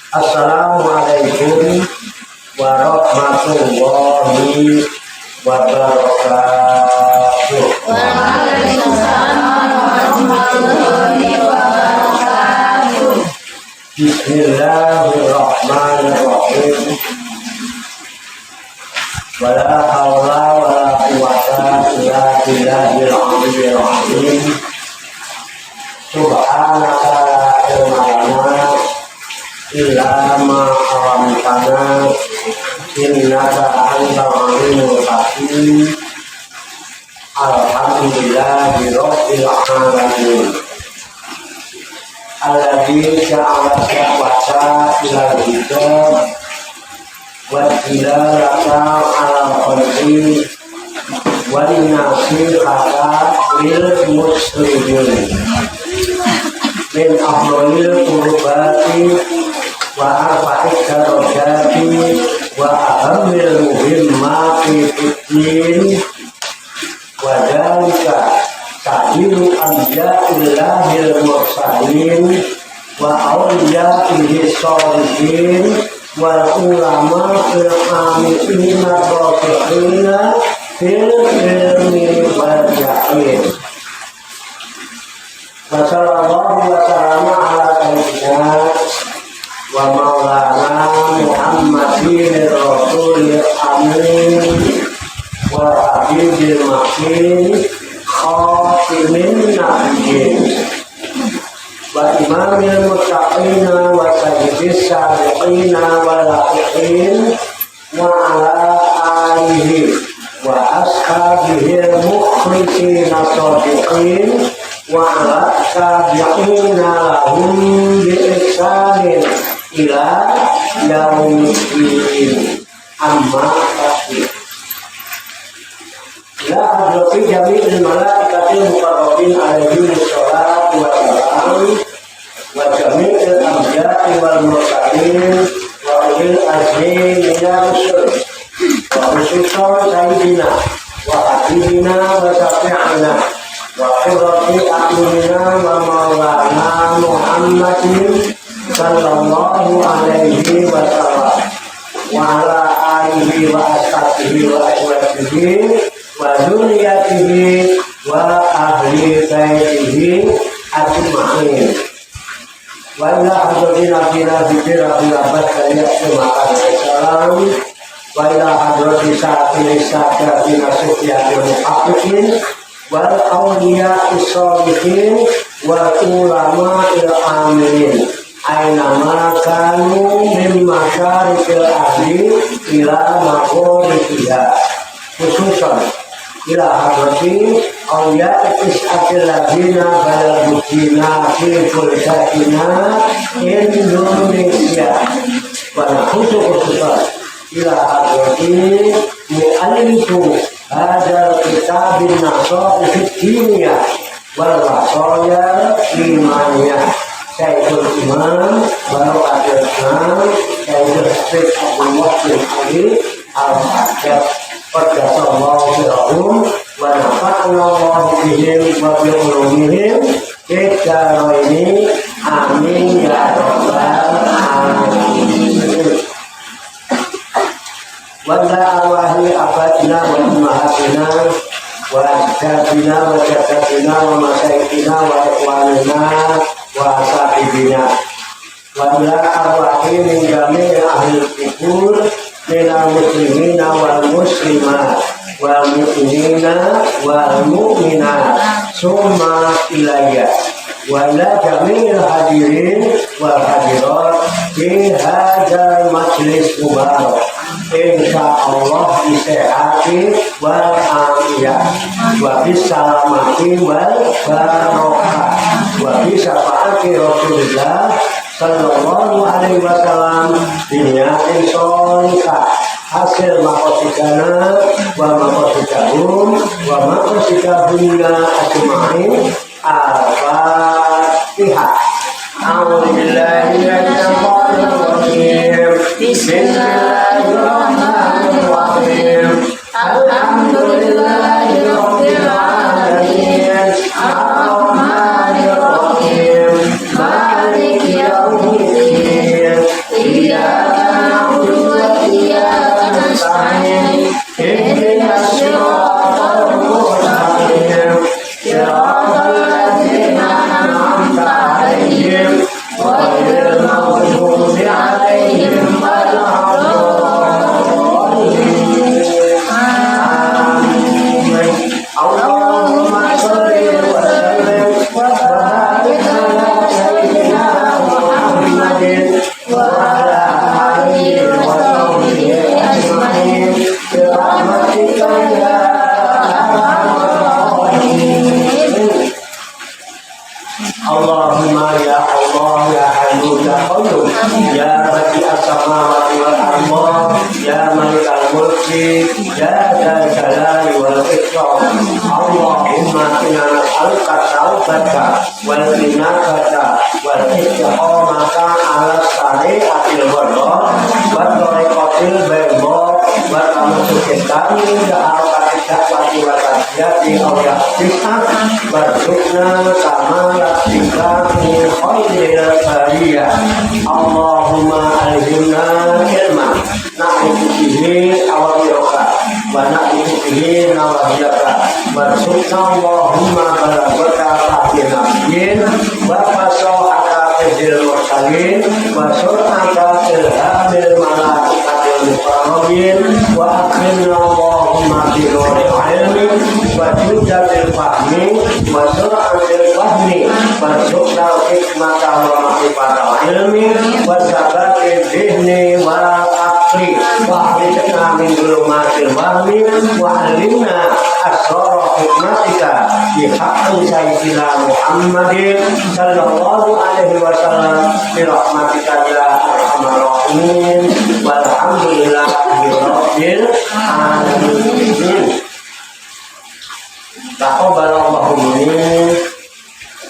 Assalamualaikum warahmatullahi wabarakatuh. Waalaikumsalam warahmatullahi wabarakatuh. Bismillahirrahmanirrahim. Wala haula wala quwwata illa billahil aliyyil azim. Subhanaka la ilma lana illa ma 'allamtana innaka antal alimul hakim. Alhamdulillahi rabbil alamin. Alladzi ja'ala syahwata ilal hijab wa dilalata ala khalqi wa linasihata lil muslimin min afdalil qurbati wa arfa'id darajati wa ahammil muhimmati fiddin wa dalika ta'dilu anbiya'illahil mursalin wa awliya'ihi sholihin wal ulama fil amina rafiqina fil ilmi wal yaqin. Wa sallallahu wa sallama ala sayyidina wa maulana Muhammadin rasulil amin wa habibil makin khatimin nabiyyin wa imamil muttaqina wa sayyidis sabiqina wa lahiqin wa ala alihi wa ashabihi mukhlisina sadiqin wa ala tabi'ina lahum bi ihsanin ila yaumiddin. Amma ba'du. La hadrati jami'il malaikatil muqarrabin alaihim sholatu wa salam wa jami'il anbiya'i wal mursalin wa ulil azmi minar rusul wa khususan sayyidina wa habibina wa syafi'ina wa qurrati a'yunina wa maulana Muhammadin sallallahu alaihi wa sallam wa ala alihi wa ashabihi wa azwajihi wa dzurriyyatihi wa ahli baitihi ajma'in. Wa ila hadratin nabiyina rabbil alamin salam wa ila hadratin sa'atil sa'atin asfiyatil muhaqqiqin wal awliya is-sholihin wal ulama il-amilin aina ma kanu min masyariqil ardi ila maghribiha, khususan ila hadrati awliya is-atil ladina balagudina fi fulsatina Indonesia wa khususan ila hadrati mu'allifu hadal kitabin nasab fitiniya wal wasaya imaniyah Sayyidul Imam Barokatul Islam Sayyidul Syekh Abdul Wahid Ali Al-Hajjab Qaddasallahu sirrahum wa nafa'na Allahu bihim wa bi ulumihim ini amin ya rabbal alamin. Wa da'awahi abadina wa ummahatina wa ajdadina wa jaddatina wa masyayikhina wa ikhwanina wa ashabina wa ila arwahi min jami' ahli kubur minal muslimina wal muslimat wal mu'minina wal mu'minat summa ilayya wa ila jami'il hadirin wal hadirat fi hadzal majlis mubarak insyaallah bisehati wal afiyah wa bisalamati wal barakah wa bisafaati Rasulullah sallallahu alaihi wasallam biniatin solika hasil makosidana wa makosidahum wa makosidahunna ajma'in al-fatihah. A'udzubillahi minasyaitonir rajim. Bismillahirrahmanirrahim. Alhamdulillahirabbil alamin. Ar-rahmanir rahim. Maliki yaumiddin. Iyyaka na'budu wa iyyaka nasta'in. Ihdinas siratal mustaqim. Siratal ladzina an'amta 'alaihim ghairil maghdubi 'alaihim waladdallin. Allahumma shalli wa sallim wa barik ala sayyidina Muhammadin wa ala alihi wa sahbihi ajma'in bi rahmatika ya arhamar rahimin. Allahumma ya Allah ya Hayyu ya Qayyum ya Badi'as samawati wal ardh ya Malikal mulki ya Dzal jalali wal ikram. Allahumma inna nas'aluka taubata wal inabata wal istiqamata ala syari'atil huda wa tariqatil bayda wa tamassukan da'awati syahwati wa tasjati awya kita warzuqna kamala ikrami khairil bariyah. Allahumma alhimna ilman na'ifu bihi awamiyaka wa na'ifu bihi nawahiyaka warzuqna Allahumma balagata fatina yin wa fasohaka fidil mursalin wa sur'aka ilhamil malaikatil mukarramin wa akrimna Allahumma binuril ilmi wa judatil fahmi wa sur'atil fahmi warzuqna hikmata wa ma'rifatal ilmi wa sabatil dhihni wa aqli wa akhrijna min dhulumatil wahmi wa alimna asrara hikmatika bi haqqi sayyidina Muhammadin sallallahu alaihi wasallam bi rahmatika ya arhamar rahimin walhamdulillahi rabbil alamin. Taqabbalallahu minni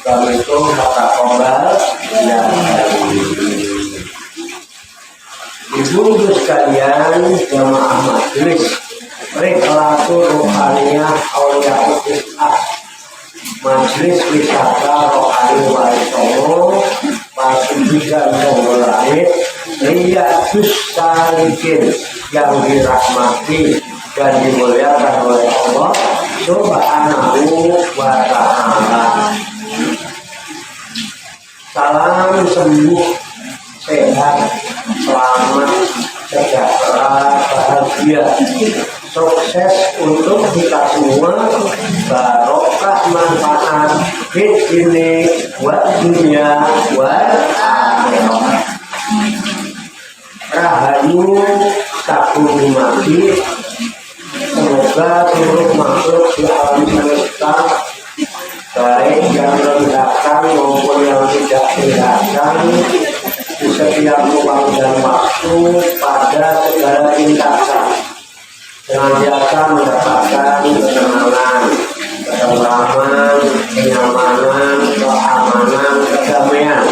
kami itu kata kobal ya. Ibu-ibu sekalian jamaah majelis Rihlatul Ruhaniyah Auliya Is'ah Majelis Wisata Rohani Warisono Pasugihan Songgolait Riyadus Salikin yang dirahmati dan dimuliakan oleh Allah Subhanahu wa ta'ala. Salam sembuh, sehat, selamat, sejahtera, bahagia, sukses untuk kita semua, barokah manfaat di sini, buat dunia, buat akhirat. Rahayu takuni mati. Semoga seluruh makhluk di alam semesta, baik yang rendahkan maupun yang tidak rendahkan, di setiap ruang dan waktu pada segala tingkatan, senantiasa mendapatkan ketenangan, ketenteraman, kenyamanan, keamanan, kedamaian,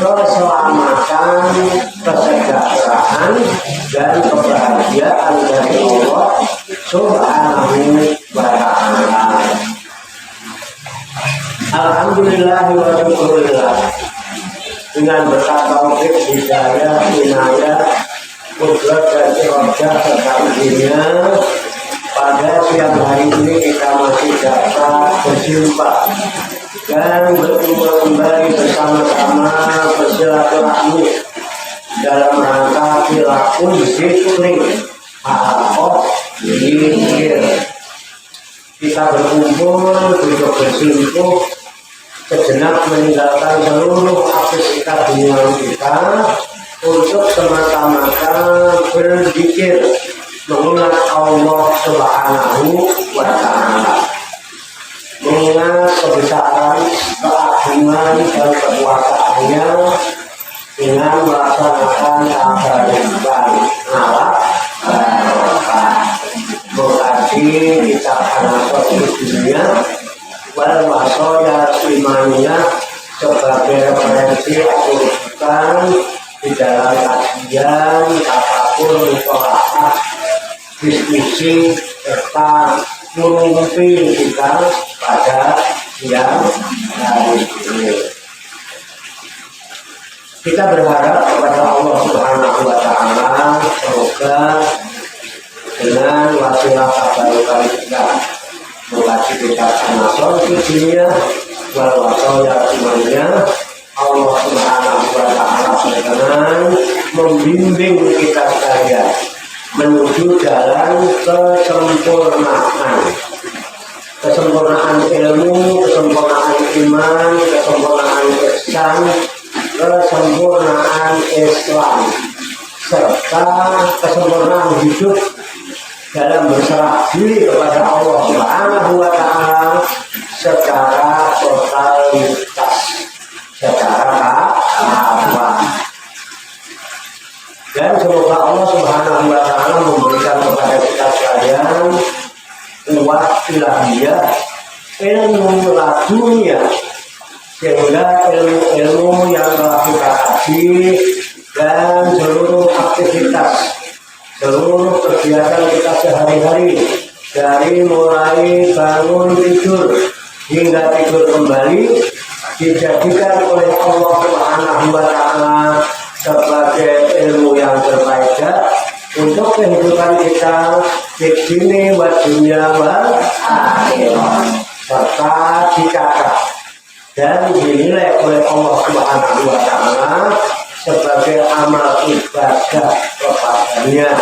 keselamatan, kesejahteraan, dan kebahagiaan dari Allah Subhanahu wa ta'ala. Alhamdulillah wa syukurillah. Dengan berkat taufik, hidayah, inayah, kudrat dan irodah serta izinnya, pada siang hari ini kita masih dapat berjumpa dan bertemu kembali bersama-sama bersilaturahmi dalam rangka tilakun zikri halaqah zikir. Kita berkumpul untuk bersimpuh sejenak meninggalkan seluruh aktivitas dunia kita untuk semata-mata berzikir mengingat Allah Subhanahu wa ta'ala, mengingat kebesaran, keagungan dan kekuasaannya dengan melaksanakan kewajiban alat mengkaji kitab An-Nasr dunia wal wasoya imannya sebagai referensi atau rujukan di dalam kajian apapun mutolaah diskusi serta mengumpi kita pada siang hari ini. Kita berharap kepada Allah Subhanahu wa Ta'ala semoga dengan wasilah tabarukan kita mengkaji kitab An-Nasr di dunia wal wasoya imannya Allah Subhanahu wa Ta'ala dengan membimbing kita sekalian menuju jalan kesempurnaan ilmu, kesempurnaan iman, kesempurnaan ihsan, kesempurnaan Islam serta kesempurnaan hidup dalam berserah diri kepada Allah Subhanahu wa Ta'ala secara totalitas, secara awam. Dan semoga Allah Subhanahu wa Ta'ala memberikan kepada kita sekalian kuat ilahiyah, ilmu ladunia, sehingga ilmu-ilmu yang telah kita kaji dan seluruh aktivitas, seluruh kegiatan kita sehari-hari, dari mulai bangun tidur hingga tidur kembali, dijadikan oleh Allah Subhanahu wa Ta'ala sebagai ilmu yang berfaedah untuk kehidupan kita di sini wa dunia wal akhirah, serta dicatat dan dinilai oleh Allah Subhanahu wa Ta'ala sebagai amal ibadah kepadanya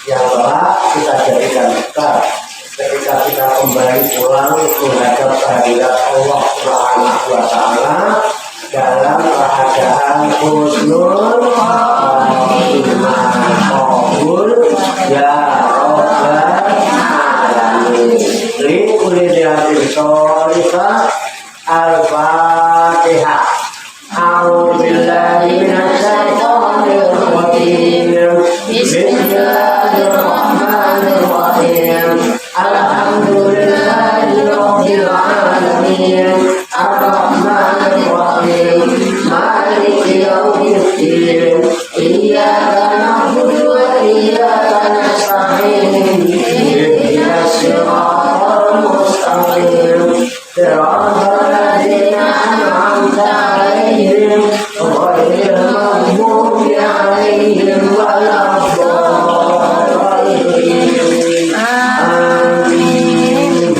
yang telah kita jadikan bekal ketika kita kembali pulang menghadap kehadirat Allah Subhanahu wa Ta'ala dalam keadaan husnul qabul ya rabbal alamin. Li kulli niyatin sholihah. Al-Fatihah. A'udzu billahi minasy syaithanir rajim. Bismillahirrahmanirrahim. Alhamdulillahirabbil alamin. Ar-Rahmanir Rahim. Maliki yaumiddin. Iyyaka na'budu wa iyyaka nasta'in. Ihdinas siratal mustaqim. Siratal ladzina an'amta 'alaihim ghairil maghdubi 'alaihim waladdallin. Amin.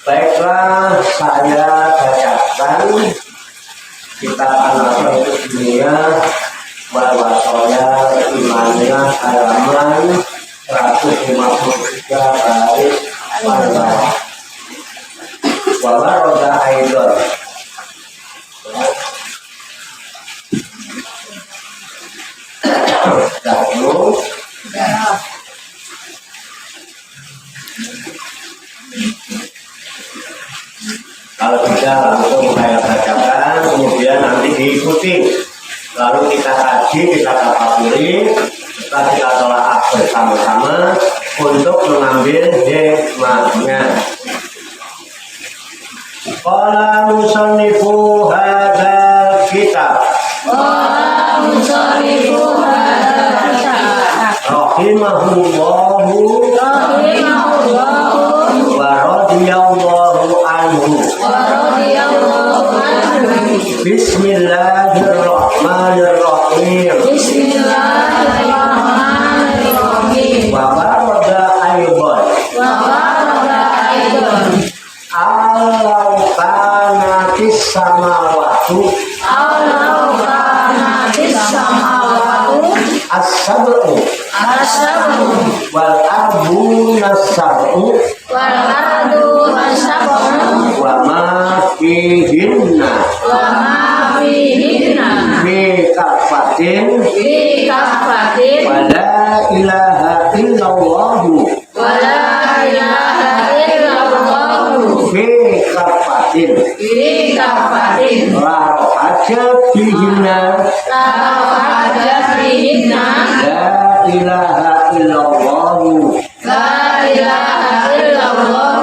Baiklah, saya bacakan kitab An-Nasr dunia wal wasoya imannya halaman 153 baris bawah. Wala roda aidon. Dahulu kalau tidak langsung saya bacakan, kemudian nanti diikuti, lalu kita kaji, kita tafsiri, kita telaah bersama-sama untuk mengambil hikmahnya. Qala musannifu hadzal kitab. Qala musannifu hadzal kitab. Rahimahullahu wa radhiyallahu anhu. Bismillahirrahmanirrahim. Bismillahirrahmanirrahim. Wa barada ayyuban. Alau kanatis samawatu as-sab'u wal ardu nas-sab'u wa ma fihinna fi kafatin wa la ilaha illallah fi kafatin la rohat hajat fihinna la hajat fihinna la ilaha illallah la ilaha illallah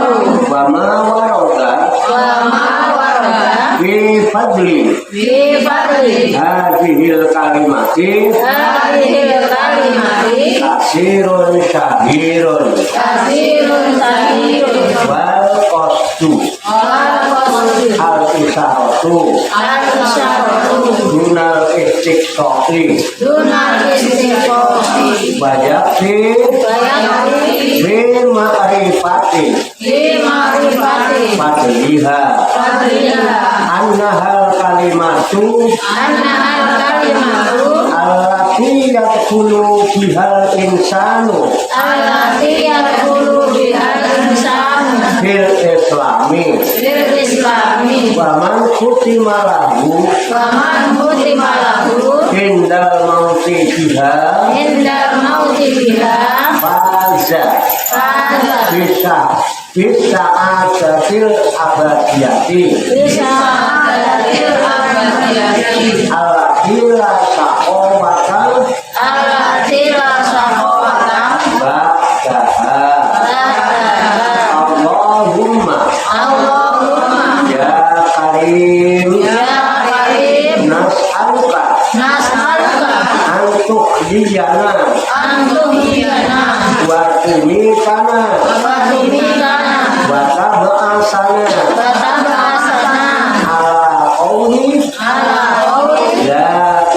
wa ma warada wa ma warada fi fadli fi fadli hadhil kalimati hadhil kalimati kasirun syahirun kasirun sahirun wal qasdu wal qasdu al isharatu al-isyaratu dunal istiqsaqi dunal istiqosi bayati bayati bi ma'rifati bi ma'rifati fadliha fadliha annahal kalimatu annahal kalimatu allati yadkhulu bihal insanu allati yadkhulu bihal insanu fil islami fil islami wa man kutima lahu wa man hutima lahu indal mauti biha indal mauti biha faza faza bisa adatil abadiyati bisa adatil abadiyati alahila saqawatan allati la saqawatan ba'daha Allahumma Allahumma ya karim ya karim nas'aluka nas'aluka antuk diyana antum hiyana wa tumitana wa tumikana wa tab'asana wa tabasana ala qawli ala qawli la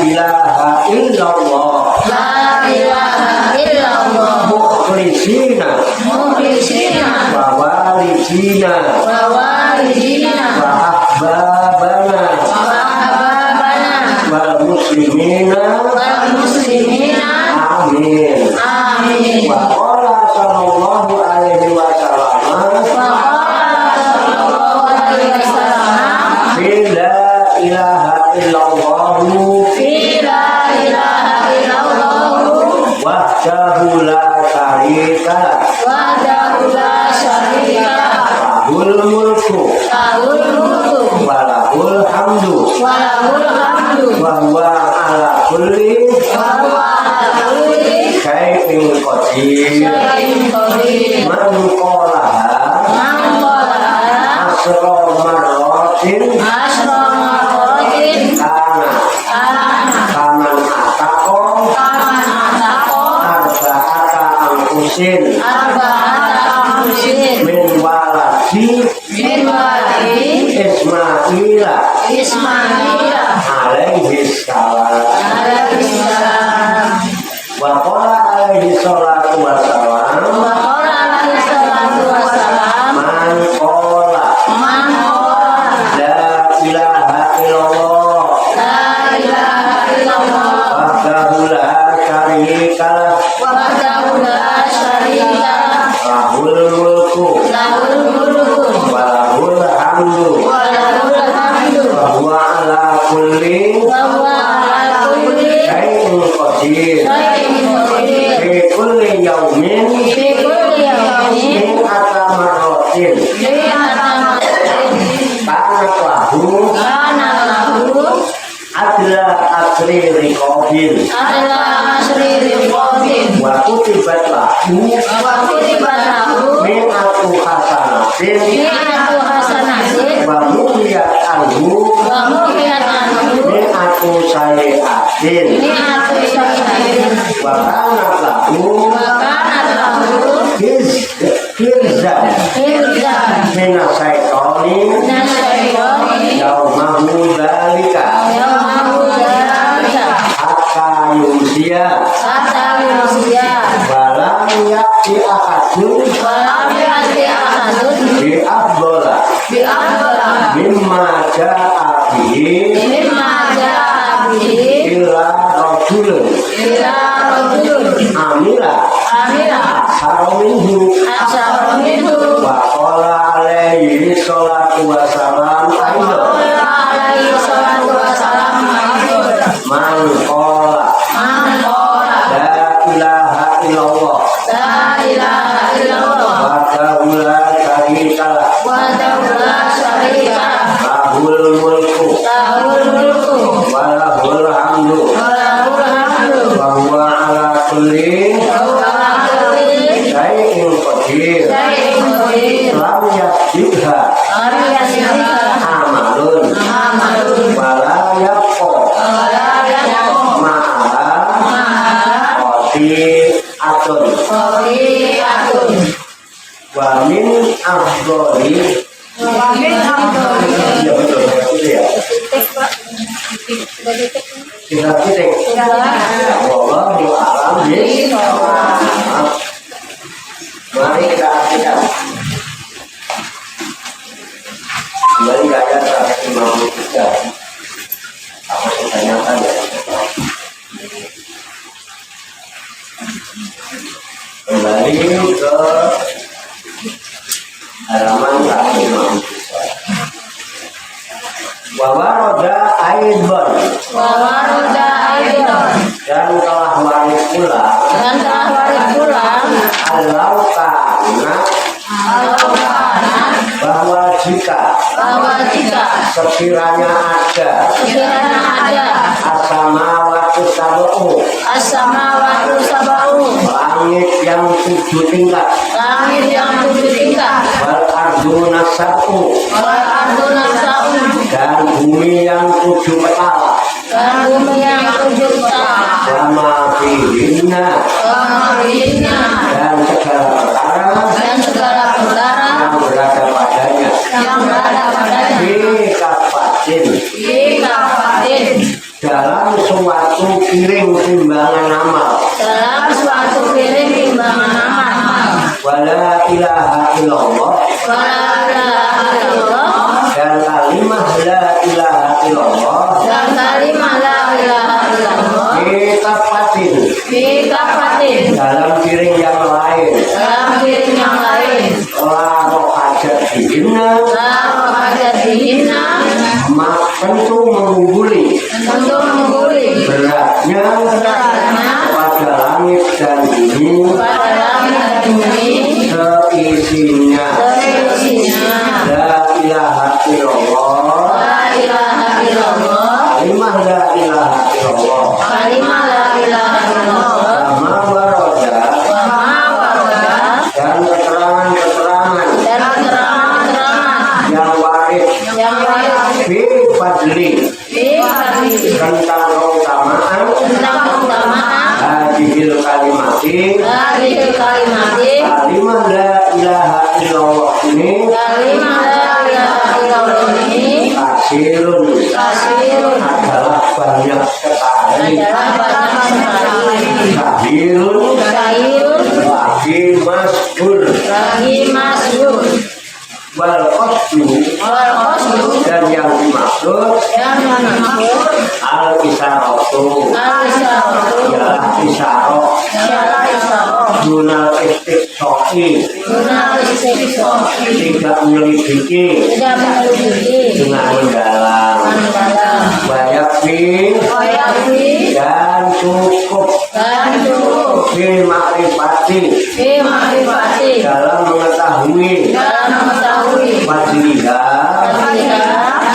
ilaha illallah la ilaha illallah mukhlisina mukhlisina wa walidina wa walidina wa ahbabana wa ahbabana wal muslimina wal muslimina amin amin wa qala sallallahu alaihi wasallam wa qala sallallahu alaihi wasallam la ilaha illallah fi la ilaha illallah wahdahu la syarika wahdahu la syarika lahul mulku lahul mulku wa lahul hamdu wa lahul hamdu wa huwa ala kulli wa huwa ala kulli syai'in qadir syai'in qadir man qalaha man qalaha asra marratin asra marratin kana kana kaman ataqo kaman ataqo arba'ata anfusin arba'ata anfusin min waladi min waladi Ismaila Ismaila alaihi salam alaihi salam wa qala alaihi salatu wa salam wa qala alaihi salatu wassalam man qala man qala la ilaha illallah la ilaha illallah wahdahu la syarika lah wahdahu la syarika lahul mulku lahul mulku wa lahul hamdu wa lahul hamdu wa huwa ala kulli wa huwa ala kulli syai'in qadir syai'in qadir fi kulli yaumin fi kulli yawmin min atamarratin mi'ata marratin kanat lahu kana lahu adla asri riqabin ala asri riqabin wa kutibat lahu wa kutibat lahu mi'atu hasanatin mi'atu hasanatin wa muhiyat anhu wa muhiyat anhu mi'atu sayi'atin mi'atu sayyidatin wa kanat lahu wa kanat lahu hirzan hirzan mina syaitani nasyaitani yaumahu dhalika yaumahu dhalika hatta yumsiya hatta yusya walam yakti akadun walam yati ahadun bi afdola bi afdala mimma ja'a bihi mimma ja'a bihi illa rajulun ila rajulun amila amila sarawinhu asyara minhu wa qala alaihi salatu wa salam wa aida alaihi salatu wassalam man qala man qala la ilaha illallah la ilaha illallah wahdahu la syarika lah wahdahu la syarika lahul mulku lahul mulku Syai'in qadir lam yasjidha amalun wala yabqa ma'aha qati'atun wa min afdhali ya betul itu ya kita titik Allah di alam mari kita artikan kembali ke ayat 153 apa ditanyakan ya kembali ke halaman 153 bahwa roda aidon dan telah waris pula alau kana bahwa jika sekiranya ada asamawatu sab'u langit yang 7 tingkat wal arduna sab'u dan bumi yang 7 petala wama fihinna dan segala perkara yang berada padanya fi kafatin dalam suatu piring timbangan amal wala ilaha illallah dan kalimah la ilaha illallah fi kafatin dalam piring yang lain la rohajat dihinna tentu mengungguli beratnya pada langit dan bumi seisinya la ilaha illallah kalimah la ilaha illallah sama waroda dan keterangan yang waris fi fadli tentang keutamaan hadhil kalimati kalimah la ilaha illallah ini kasirun adalah banyak sekali kahirun lagi masbur wal qasdu dan yang dimaksud al isaratu ialah isyarat dunal istiqso'i tidak menyelidiki dengan mendalam banyak dan cukup fi makrifati dalam mengetahui fadliha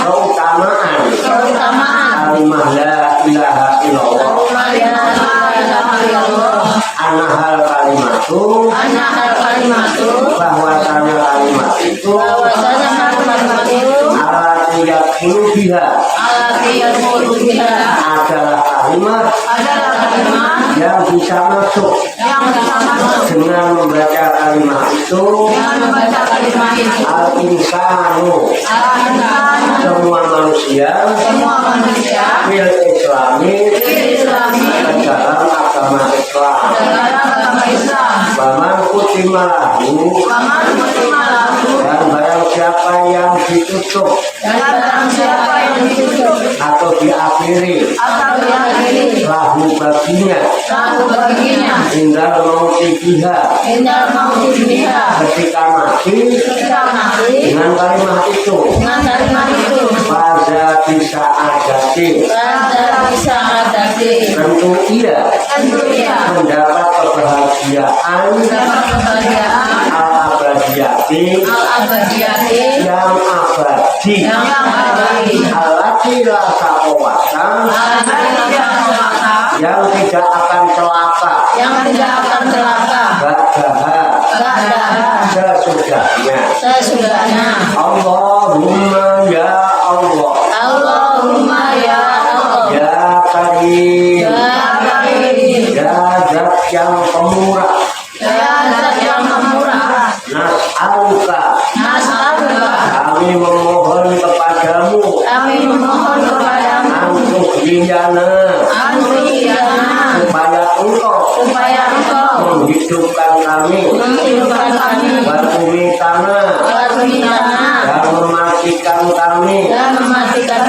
keutamaan kalimah la ilaha illallah anahal kalimatu bahwasanya kalimat itu alati yakulu biha adalah kalimat yang bisa masuk dengan membaca kalimat itu al-insanu semua manusia fil islami dalam agama Islam baman kutimalahu dan barang siapa yang ditutup atau diakhiri lahu baginya indal mauti biha ketika mati dengan kalimat itu pada bisa adati tentu ia mendapat kebahagiaan al-abadiyati yang abadi alati rasa kewatan yang tidak akan celaka sesudahnya. Allahumma ya Allah, ya Karim, ya Zat yang pemurah, nas'aluka, kami memohon kepadamu, supaya engkau menghidupkan kami, watumitana, dan mematikan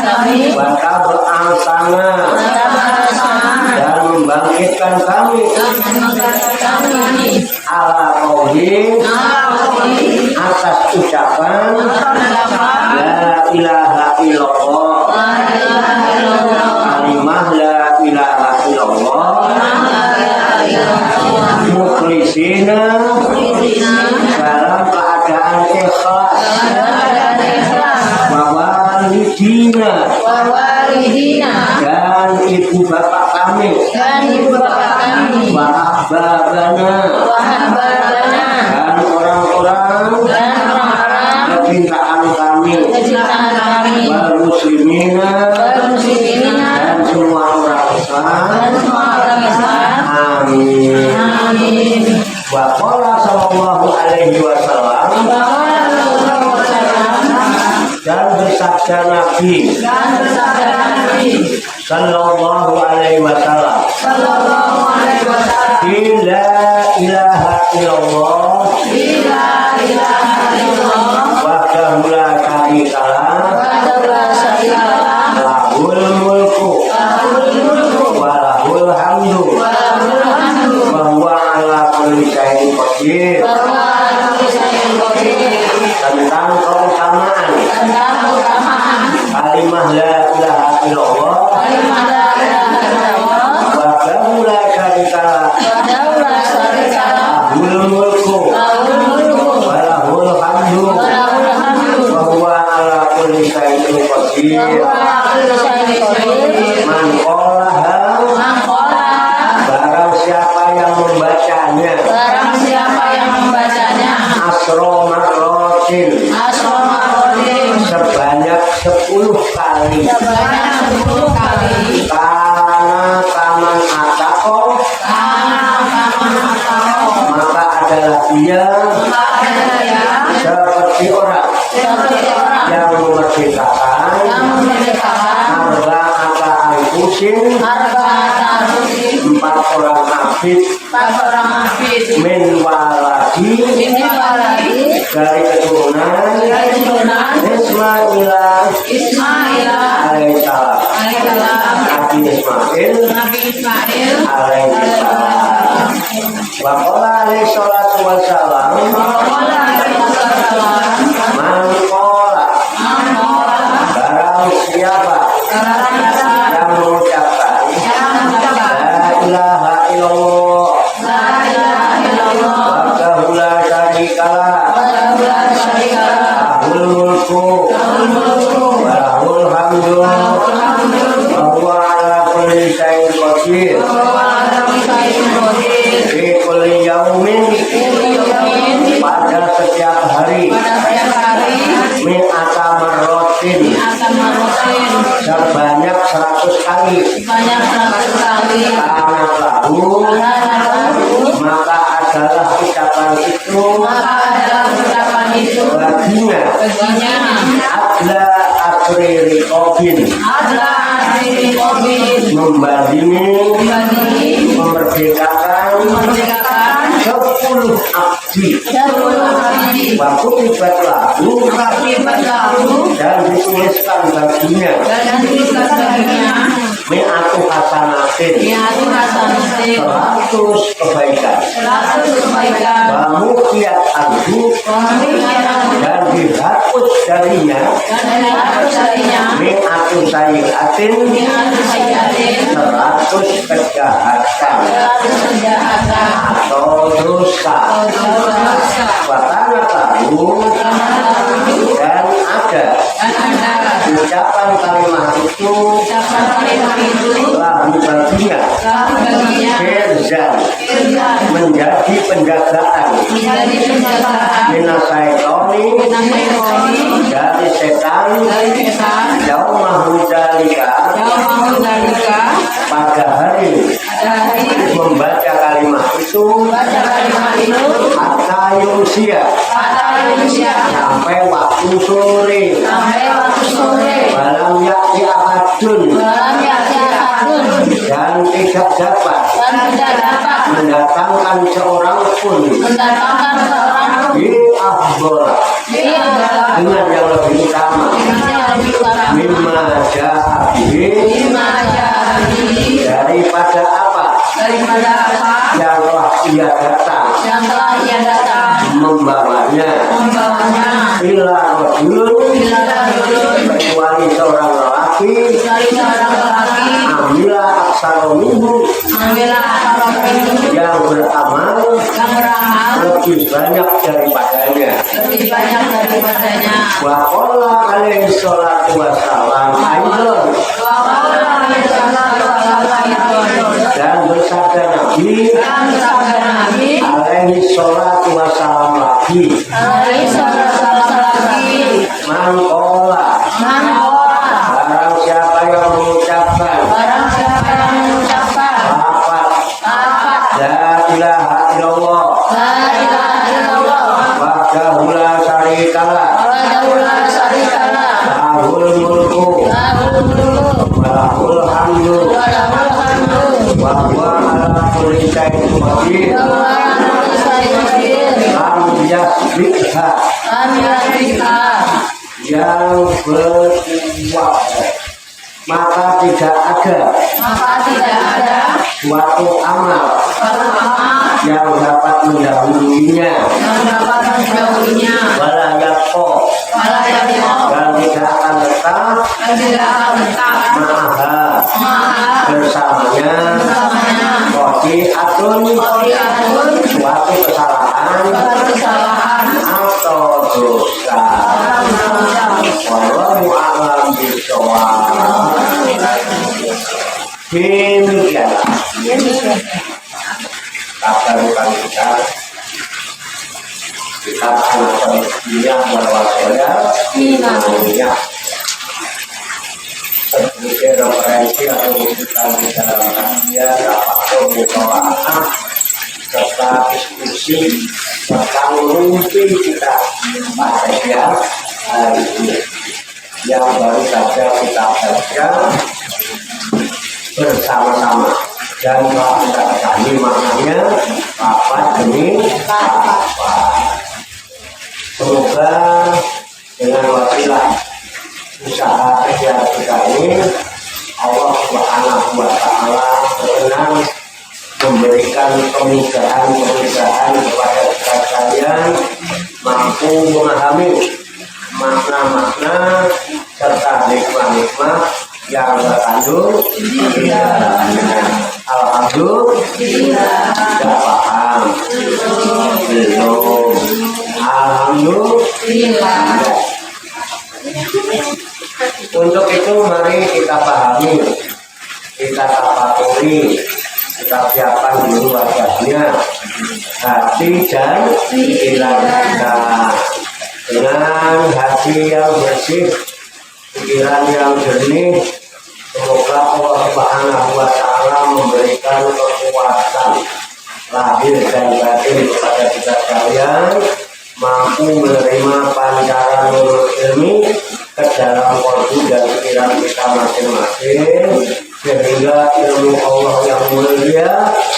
kami, watabaasana, dan membangkitkan kami, ala qauli, atas ucapan la ilaha illallah, kalimah la ilaha illallah, mukhlisina, dalam keadaan ikhlas, wawalidina, dan ibu bapak kami, wahababana, dan orang-orang kecintaan kami, wal muslimina, dan semua orang Islam. Amin. Wa qala sallallahu alaihi wasallam, dan bersabda Nabi sallallahu alaihi wasallam, la ilaha illallah, wahdahu la syarikalah, lahul mulku wa lahul hamdu, wa huwa ala kulli syai'in qadir. Tentang keutamaan kalimah la ilaha illallah, wahdahu la syarikalah, lahul mulku wa lahul hamdu, wa huwa ala kulli syai'in qadir. Man qalaha, barang siapa yang membacanya, asro marrotin, sebanyak 10 kali, karena taman atako, maka adalah dia seperti orang yang memerdekakan arba'ata anfusin, 4 orang abid, min waladi, dari keturunan Ismail alaihissalam, Nabi Ismail alaihissalam. Wa qala alaihi salatu wassalam, man qala, barang siapa yang mengucapkan la ilaha illallah, wahdahu la syarikalah, lahul mulku wa lahul hamdu, wa huwa ala kulli syai'in qadir. Fi kulli yaumin, pada setiap hari, mi'ata marrotin, sebanyak 100 kali, karena lahu, maka adalah ucapan itu baginya adla asri riqobin, membandingi, memerdekakan 10 abdi, waktu tibat lahu, dan dituliskan baginya mi'atu hasanatin, 100 kebaikan, Bamukiyat anhu, dan dihapus darinya mi'atu sayyi'atin, 100 kejahatan atau dosa. Watana tahu, dan ada ucapan kalimat itu Ucapan kalimat itu lahu baginya lahu baginya hirzan hirzan menjadi penjagaan menjadi penjagaan minasaitoni dari setan jauh mahudalika jauh dalika pada hari dari membaca kalimat itu baca kalimat itu hatta yumsia kata manusia sampai waktu sore sampai waktu sore malam yakti ahadun dalam yaktiakun dan tidak dapat dan tidak dapat mendatangkan seorang pun mendatangkan seorang pun di ahbora dia adalah dengan yang lebih utama yang lebih utama mimma ja'abihi lima jadi daripada apa daripada apa yang telah ia datang yang telah ia datang membawanya membawanya ila rajulun bila rajulun kecuali seorang lelaki dari seorang lelaki amila aksara minhu ambillah orang itu yang beramal yang beramal lebih banyak daripadanya. lebih banyak daripadanya. Wa qala alaihi salatu wassalam aidan dan bersabda Nabi alaihi salatu wassalam lagi man qala barang siapa yang mengucapkan lafaz la ilaha illallah wahdahu la syarikalah lahul mulku wa lahul hamdu wa huwa ala kulli syai'in qadir lam yasbiqha yang berkuat maka tidak ada suatu amal yang dapat mendahulunya wala yaqo dan tidak akan tetap maha bersamanya qati'atun suatu kesalahan atau dosa. Wallahu a'lam bishawab. Demikianlah kabar kita akan dunia berwaspada dunia sebagai referensi atau kita di dalam dunia dapat berdoa serta diskusi tentang mimpi kita pada hari ini yang baru saja kita baca bersama-sama dan telah kita ketahui maknanya apa demi apa. Semoga dengan wasilah usaha kerja kita ini Allah Subhanahu wa Ta'ala berkenan memberikan kemudahan kepada kita sekalian mampu memahami makna-makna serta hikmah-hikmah yang terkandung di dalamnya. Alhamdulillah sudah paham belum? Alhamdulillah. Untuk itu mari kita pahami, kita tafakuri, kita siapkan dulu wajahnya, hati dan pikiran kita dengan hati yang bersih, pikiran yang jernih. Semoga Allah Subhanahu wa Ta'ala memberikan kekuatan lahir dan batin kepada kita sekalian, mampu menerima pancaran nurul ilmi ke dalam kolbu dan pikiran kita masing-masing, sehingga ilmu Allah yang mulia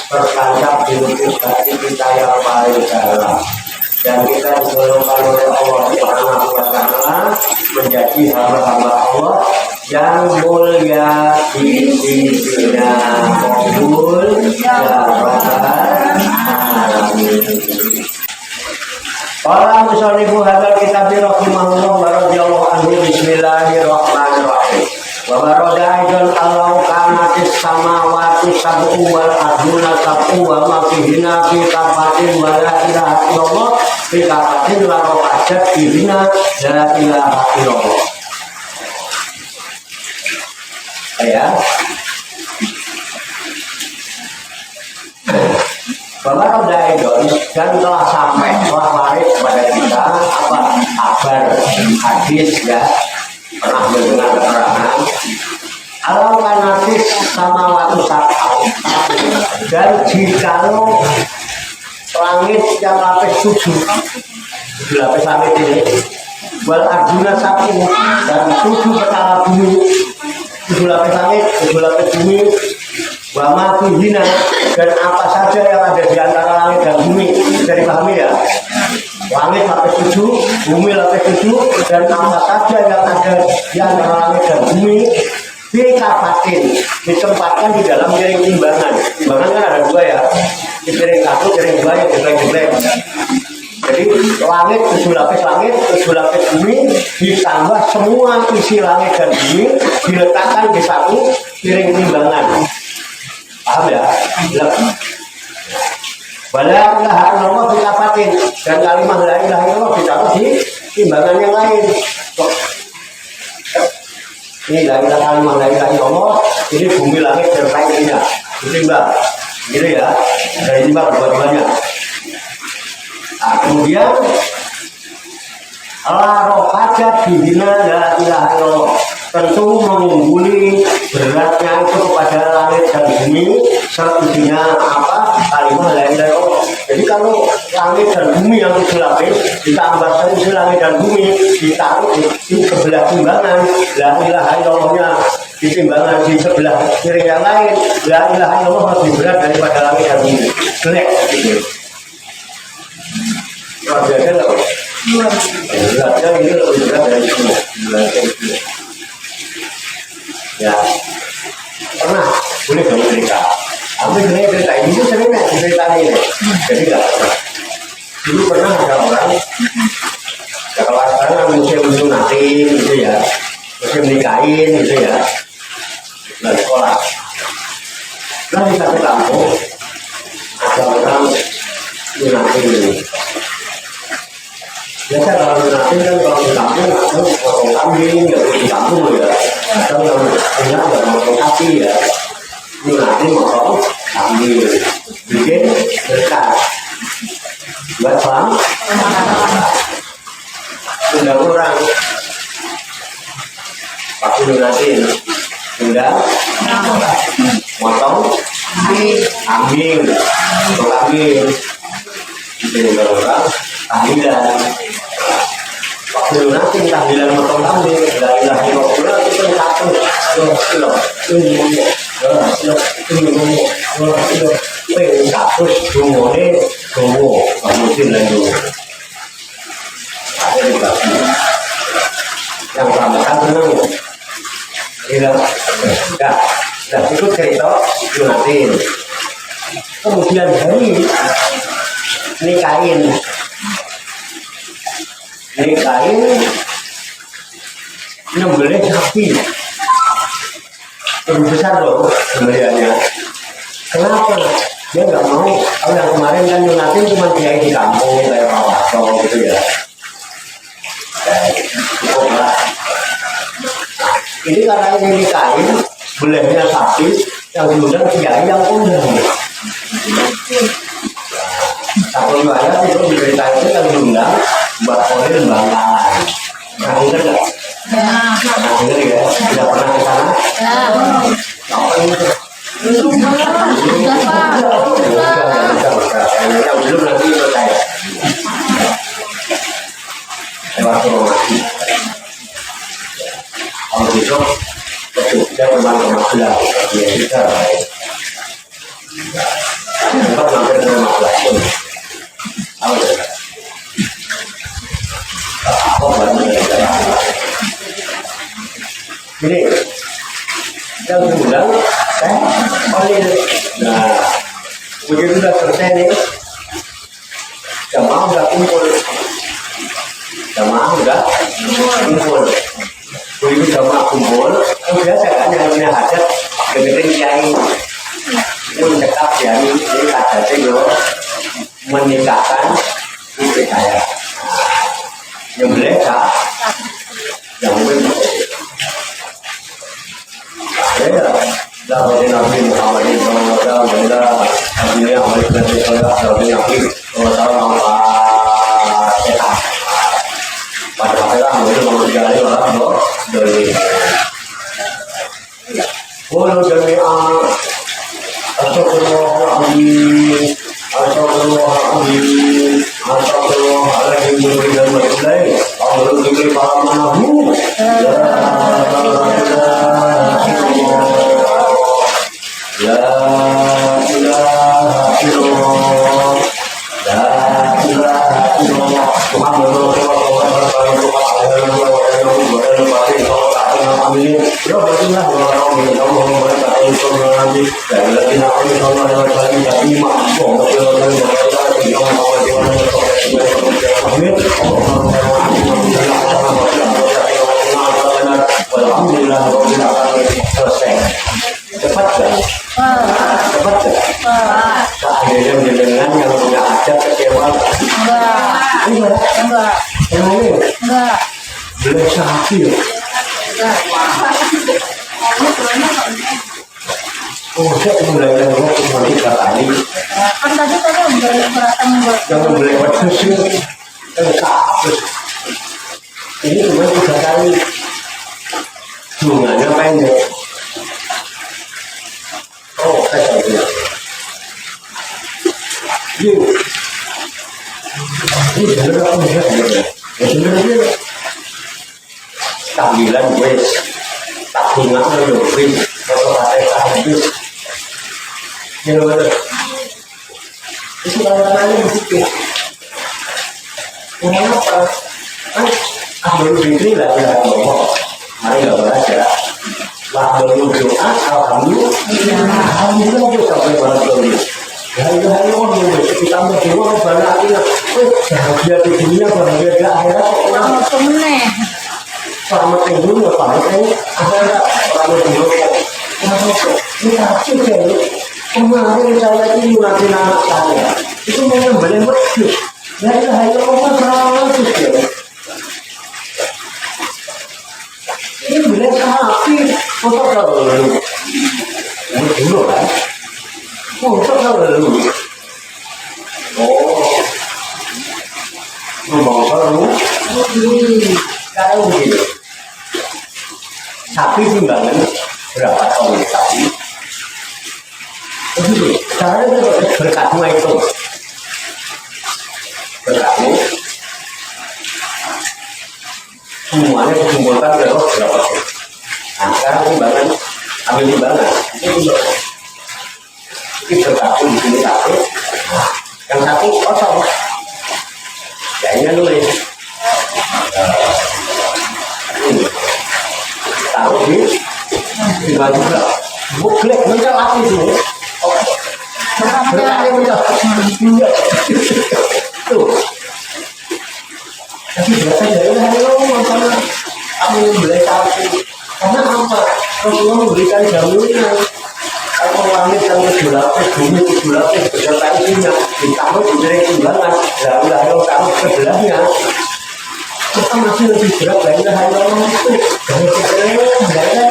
tertancap di lubuk hati kita yang paling dalam, dan kita digolongkan oleh Allah Subhanahu wa Ta'ala menjadi hamba-hamba Allah yang mulia di sisinya. Qabul ya rabbal alamin. Qala musannifu hadzal kitab rahimahullah wa radhiyallahu anhu bismillahirrahmanirrahim. Wa barada aidan allau kanatis samawati sab'u wal arduna sab'u wa ma fihina fi kafatin wa la ilaha illallah fi kafatin la rafa'at fihina la ilaha illallah. ya. Bapak Roda Edon dan telah sampai, telah waris kepada kita apa kabar hadis ya, pernah mendengar keterangan alam kanatis sama waktu sakau, dan jikalau langit yang lapis 7 lapis langit ini wal arjuna 1 dan 7 petala bumi, 7 lapis langit, 7 lapis bumi, wama hina dan apa saja yang ada di antara langit dan bumi. Bisa dipahami ya, langit lapis 7, bumi lapis 7, dan apa saja yang ada di antara langit dan bumi dikapatin, ditempatkan di dalam piring timbangan. Timbangan kan ada 2 ya, di piring 1, piring 2 yang jeblek-jeblek. Jadi langit 7 lapis langit, 7 lapis bumi, ditambah semua isi langit dan bumi diletakkan di satu piring timbangan. Paham ya? Bala ilaha illallah dikapatin, dan kalimat la ilaha illallah ditaruh di timbangan yang lain. Ini la ilaha illallah, ini bumi langit dan lainnya ditimbang, gitu ya, dari timbang dua-duanya. Nah, kemudian la rohajat bihina la ilaha illallah, tentu mengungguli beratnya itu kepada langit dan bumi seisinya apa kalimat la ilaha illallah. Jadi kalau langit dan bumi yang 7 lapis ditambah seisi langit dan bumi ditaruh di sebelah timbangan, la ilaha illallahnya di timbangan di sebelah piring yang lain, la ilaha illallah lebih berat daripada langit dan bumi. Jelek gitu. Beratnya loh. Beratnya ini lebih berat dari semua. Ya, pernah boleh dong cerita. Tapi sebenarnya cerita ini tuh sering nih cerita ini. Jadi nggak pernah. Dulu pernah ada orang, ya kalau sekarang kan musim sunatin gitu ya, musim nikahin gitu ya, dari sekolah. Nah di satu kampung ada orang sunatin. Biasa kalau sunatin kan kalau di kampung ada potong kambing, nggak di kampung ya. Atau yang punya nggak potong sapi ya. Sunatin potong kambing, bikin berkat. Buat selang, undang orang, waktu lunasin, undang, motong, kambing, itu undang orang, tahlilan, waktu lunasin, tahlilan motong kambing, dari lahir waktunya itu satu, kasus rumornya gowo musim lagi ada di belakang yang pertama tenang tidak ikut cerita lunatin. Kemudian hari nikahin nyembelih sapi lebih besar loh sembelihannya. Kenapa? Dia nggak mau. Kalau yang kemarin kan nyunatin cuma dia di kampung kayak Rawaso gitu ya. Ini karena ini nikahin belahnya sapi yang diundang kiai yang undang. Satu riwayat itu diceritain itu yang diundang Mbak Kolil Bangkalan. Nah dengar nggak? Nah dengar ya. Tidak pernah ke sana? Apa itu? Belum nanti percaya. Lewat promosi. Kalau besok kita teman-teman bilang ya kita sempat mampir ke rumah pun. Apa baru ini yang bilang Kolil. Nah, begitu sudah selesai nih, jamaah udah kumpul. Begitu jamaah kumpul, biasa kan yang punya hajat, dengerin kiai. Itu mendekat kiai, ini hajatnya loh, menikahkan istri saya. Yang mereka, yang mungkin. Ya, Sahabat Nabi Muhammad SAW benda akhirnya amal Nabi sahabat Nabi SAW sehat. Pada akhirnya itu menjadi orang dari Walau jami'an Astagfirullahaladzim Astagfirullahaladzim Astagfirullahaladzim dan berkelahi Allah dikir para manahu La ilaha illallah La ilaha illallah Muhammadur Cepat kan? Cepat kan? Akhirnya mendengar yang punya adat kecewa. Enggak. Enggak. Belum sapi. Oh, saya mulai dari waktu 3 kali. Kan tadi beratang Jangan boleh bersusun. Ini cuma 3 kali. Bunganya pendek. Oh, saya tahu ya. Ini sebenarnya apa ya? Ya sebenarnya tahlilan wes, tak ingat dulu wes, kalau ada tahlilan, you know betul. Itu kadang-kadang di situ. Kenapa? Kan ahli fikri lah yang ngomong, mari nggak belajar. Lah baru doa, alhamdulillah kita sampai pada dulu. Hari-hari orang yang kita berdoa banyak ini, bahagia di dunia, bahagia di akhirat. Selamat kemeneh. Selamat yang dulu, selamat yang akhirat. Selamat dulu. Ini kacau ya. Kemarin saya lagi nguratin anak saya. Itu menyembelih wedus. Hari-hari orang selamat ya. Ini bila sapi, untuk lalu. Ini dulu kan. Untuk lalu. Oh. Ngomong lalu. Kalau begitu. Sapi timbangan berapa tahun sapi? Begitu. Caranya berkatmu itu. Berkatmu. Semuanya dikumpulkan berapa tahun. Nah, sekarang timbangan, ambil timbangan. Ini berkatmu di sini satu. Yang satu kosong. Ya ini nulis. Taruh di baju juga. Buklek mencari api itu. Berkatnya mencari. Tuh. Tapi biasa dari hari lalu sama kamu beli sapi. Karena apa? Rasulullah memberikan jaminan. Kalau wanit yang kejulapnya, bumi kejulapnya, beserta isinya, ditaruh di jaring timbangan, lalu taruh sebelahnya. Kita masih lebih berat dari hari lalu itu. Dari sebenarnya,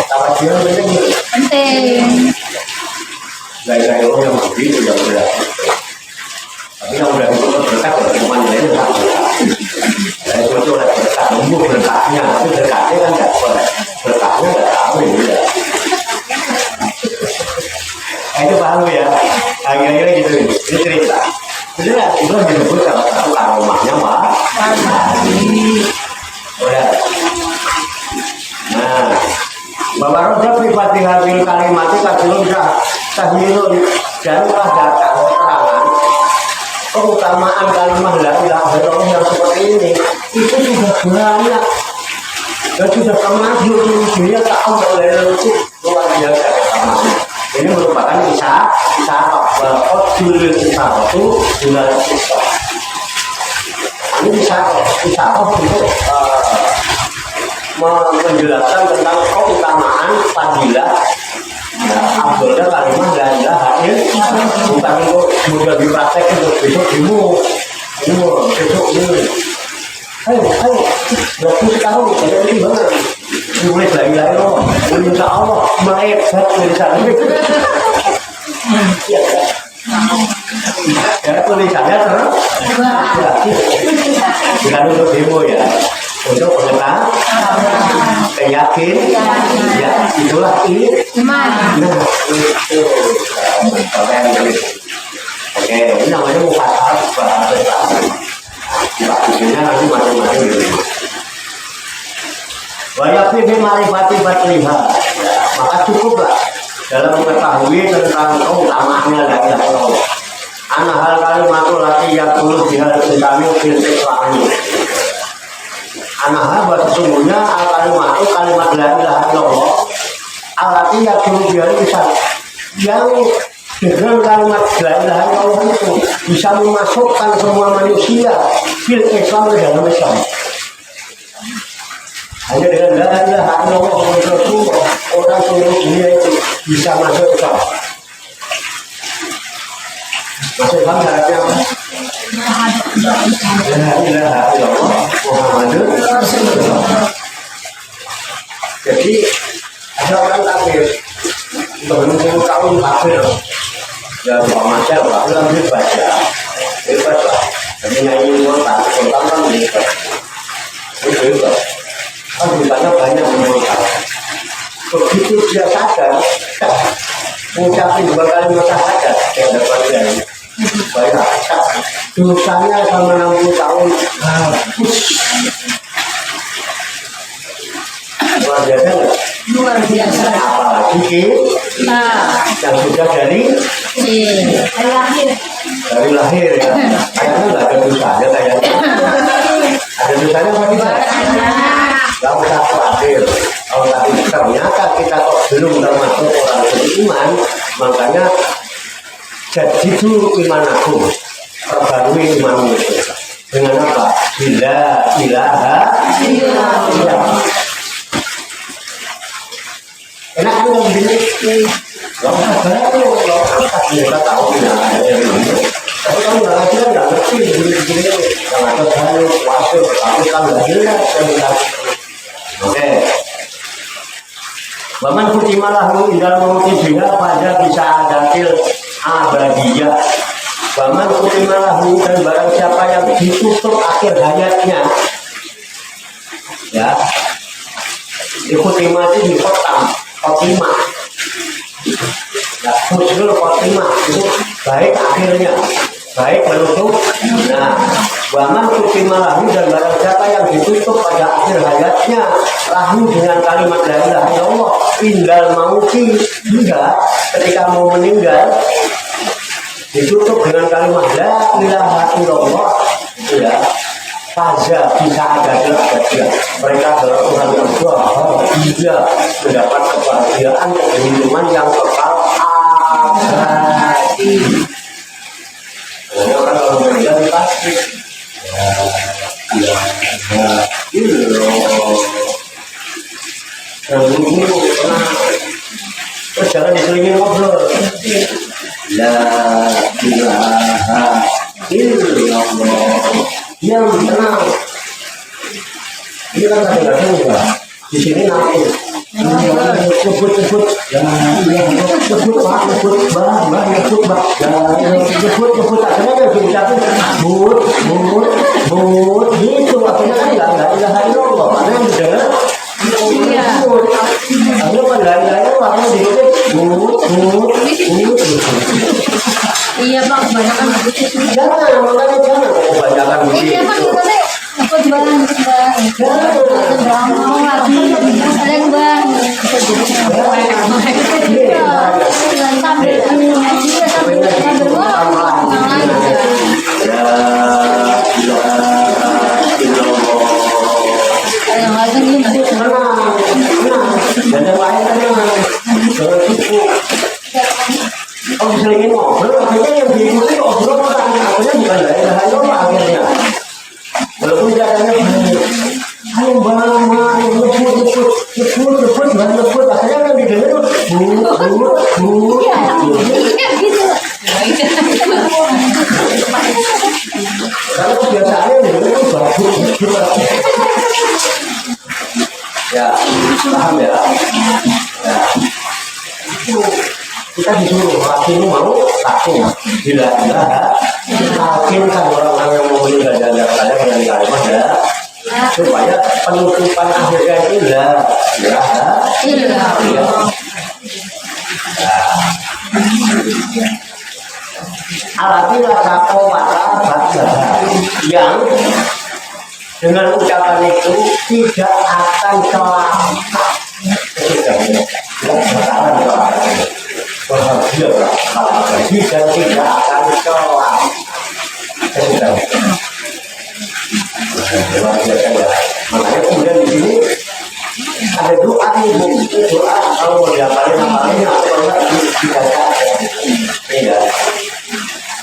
tawas dia penting. Gaya-gaya orang yang mati sudah berat. Tapi yang udah itu berkat ya, cuma lain tak berkat. Saya itu udah berkat, nunggu berkatnya, tapi berkatnya kan nggak boleh. Berkatnya nggak tahu ya. Itu paham ya? Akhirnya gitu, ini cerita. Sebenarnya itu disebut salah satu karomahnya Pak. Udah. Nah, Bapak Roda pribadi hasil kalimat itu tahmilun dan telah datang keterangan keutamaan kalimat la ilaha illallah yang seperti ini itu sudah banyak dan sudah termasuk di dunia tahu oleh itu luar biasa. Ini merupakan kisah bahwa judul kisah itu bulan kisah. Ini kisah untuk menjelaskan tentang keutamaan fadilah abdulnya kalimat la ilaha illallah bukan untuk mudah dipraktek untuk besok besok ini ayo, berarti sekarang ada di mana? Mulai lagi loh, insya Allah melebar tulisannya. Ya tulisannya terus, bukan untuk demo ya, untuk pengetahuan, yakin, ya itulah iman. Nah, itu, oke, ini namanya mufassal bahasa Islam. Maksudnya nanti macam-macam gitu. Banyak lebih marifati batliha, maka cukuplah dalam mengetahui tentang keutamanya dari Allah. Anak hal kalimatul lati yang tulus dihal tentang filsif lami. Anak hal bahwa sesungguhnya kalimat la ilaha illallah. Alati yang tulus dihal bisa yang dengan kalimat la ilaha illallah itu bisa memasukkan semua manusia fil Islam ke dalam Islam. Hanya dengan la ilaha illallah Rasulullah orang seluruh dunia itu bisa masuk Islam. Masuk Islam syaratnya apa? La ilaha illallah Muhammadur Rasulullah. Jadi ada orang kafir menunggu tahun kafir. Ya macam kafir kan bebas lah. Tapi nyanyi kontak kan bebas. Bebas. Kan ditanya banyak menurut. Begitu dia sadar, mengucapkan 2 kali sadar, dia dapat dari banyak. Dosanya selama 60 tahun hapus. Luar biasa nggak? Luar biasa. Apalagi yang sudah dari lahir. Dari lahir ya. Kayaknya nggak ada dosanya kayaknya. Ada dosanya apa tidak? Gak usah khawatir. Kalau tadi ternyata kita kok belum termasuk orang beriman, makanya jadi dulu iman aku, perbarui imanmu itu. Dengan apa? Bila ilaha illallah. Enak kan yang begini? Gak usah baru, kita tahu ya. Tapi kamu nggak ngerti kan nggak ngerti begini-begini. Yang ada baru, puasa, tapi kan nggak jelas. Oke. Waman kutimalah indal mauti biha pada bisa adatil abadiyah. Waman kutimalah dan barang siapa yang ditutup akhir hayatnya, ya, ikutimah itu dikotam, kotimah, ya, husnul kotimah itu baik akhirnya, baik menutup. Nah, waman kutimalah dan barang siapa yang ditutup pada akhir hayatnya lahu dengan kalimat la ilaha illallah indal mauti hingga ketika mau meninggal ditutup dengan kalimat la ilaha illallah itu ya faza bisa ada dia mereka berorang yang bahagia mendapat kebahagiaan keberuntungan yang kekal abadi. Orang kalau meninggal pasti dan guru terus jangan diselingin ngobrol. La ilaha illallah yang tenang. Ini kan kadang-kadang enggak di sini nanti sebut akhirnya kan diucapin but gitu akhirnya kan nggak ilaha illallah karena yang didengar akhirnya kan nggak ilaha illallah akhirnya dikutip but Iya Bang, kebanyakan begitu sih. jangan kebanyakan begitu. Iya Bang, apa jualan gitu Bang? Mau lagi, ada yang Bang. Sambil dan yang lain kalau selingin ngobrol, akhirnya yang diikuti ngobrol akhirnya bukan la ilaha illallah akhirnya. Walaupun caranya ayo nyebut, akhirnya yang didengar karena kebiasaannya didengar itu bagus. Ya, paham ya? Ya. Itu kita disuruh hakim mau takut tidak hakim kan orang-orang yang mau meninggal dan saya dengan kalimat ya supaya penutupan akhirnya itu ya alhamdulillah satu mata yang dengan ucapan itu tidak akan celaka. Bahagia dan tidak akan celaka. Makanya kemudian di sini ada doa itu doa kalau mau diapalin apalin atau enggak dibaca. Iya.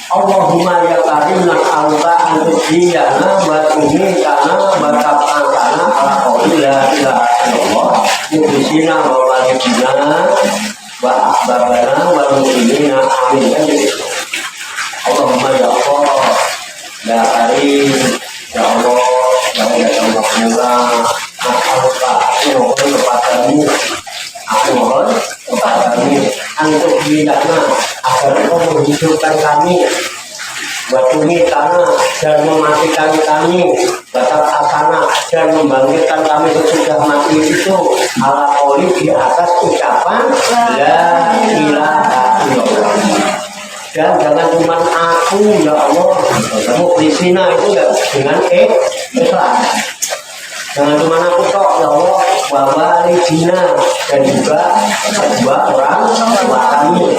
Allahumma ya karim nas'aluka an tujiyana wa tuhintana wa tab'ana ala qawli la ilaha illallah mubisina wa walidina wa ahbabana wa muslimina amin. Allahumma ya Allah ya karim ya Allah ya Allah nas'aluka aku mohon kepadamu untuk bidana agar kau menghidupkan kami watumi tanah dan mematikan kami batat asana dan membangkitkan kami sesudah mati itu ala qawli di atas ucapan la ilaha illallah. Dan jangan cuma aku ya Allah kamu krisina itu enggak dengan ikhlas. Jangan cuma aku tok ya Allah bahwa Regina dan juga kedua orang tua kami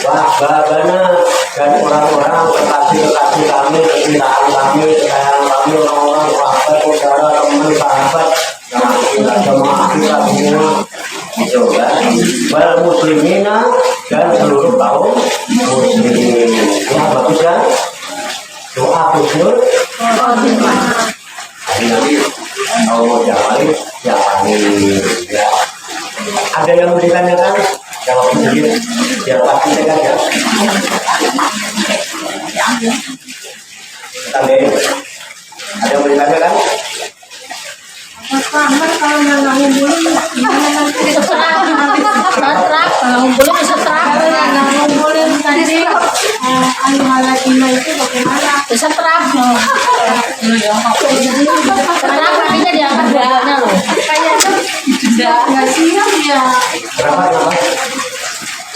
wahbabana dan orang-orang kekasih-kekasih kami, kecintaan kami, kesayangan kami, orang-orang sahabat, saudara, teman, sahabat yang kita jemaah kita semua gitu kan wal muslimina dan seluruh kaum muslimin. Ya bagus kan doa khusus nanti kalau mau jawabin ya ada yang mau ditanyakan jawab sedikit biar pasti saya kan ya ada yang mau ditanyakan kalau nggak ngumpulin seterak kalau ngumpulin tadi al-malaikina itu bagaimana seterak seterak artinya diangkat doanya loh kayaknya nggak siap ya